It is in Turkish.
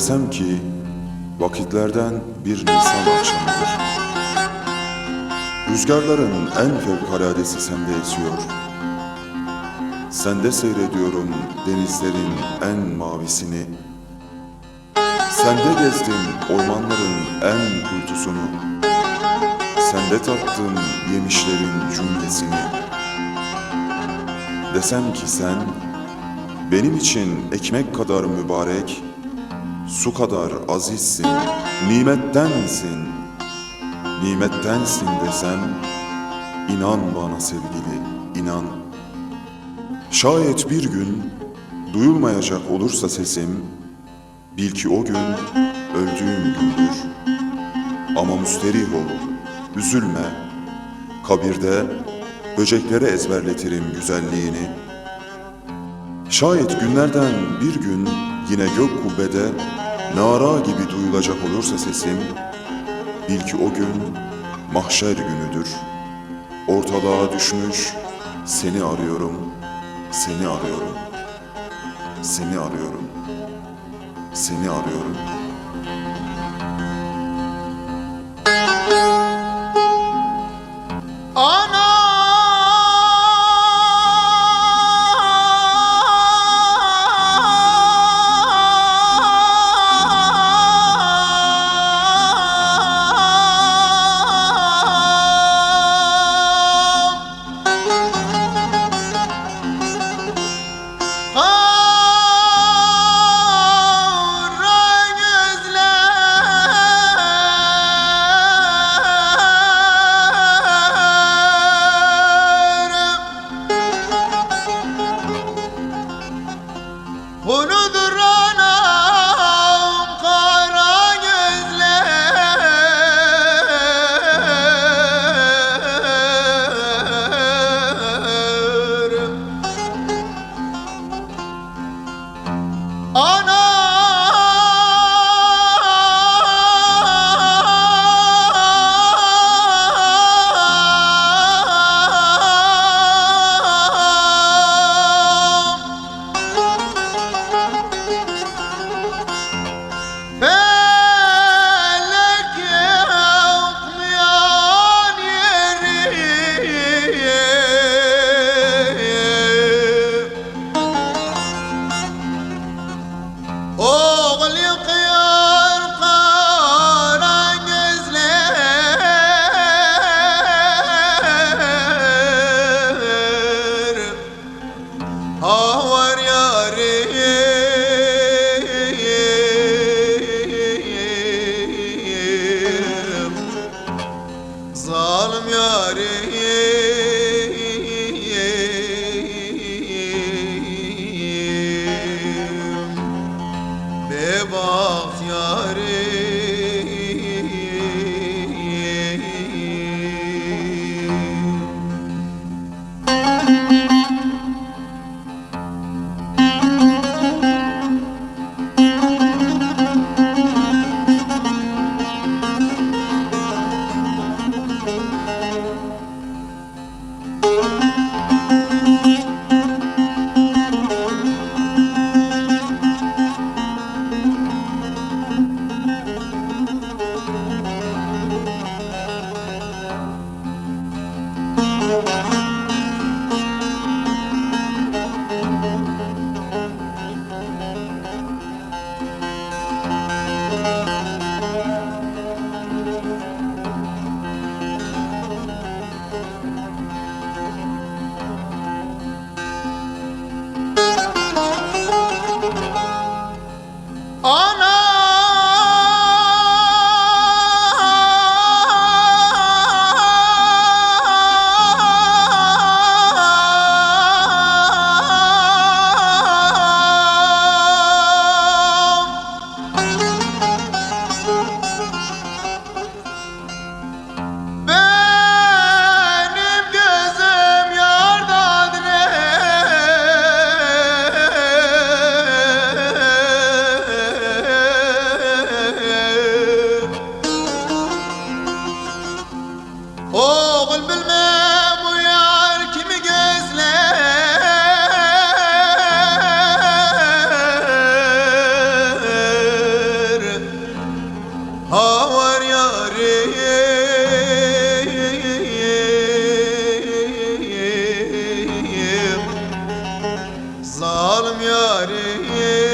Desem ki vakitlerden bir Nisan akşamıdır. Rüzgarların en fevkaladesi sende esiyor. Sende seyrediyorum denizlerin en mavisini. Sende gezdim ormanların en kuytusunu. Sende tattım yemişlerin cümlesini. Desem ki sen benim için ekmek kadar mübarek, su kadar azizsin, nimettensin. Nimettensin desem, inan bana sevgili, inan. Şayet bir gün duyulmayacak olursa sesim, bil ki o gün öldüğüm gündür. Ama müsterih ol, üzülme. Kabirde böceklere ezberletirim güzelliğini. Şayet günlerden bir gün yine gök kubbede nara gibi duyulacak olursa sesim, bil ki o gün mahşer günüdür. Ortalığa düşmüş seni arıyorum, seni arıyorum, seni arıyorum, seni arıyorum. Unudur anam kara gözler. Anam felek yakmayan yeri oğul yıkıyor kara gözler. Ah var yarim, zalim yarim, bebaht yarim. yarim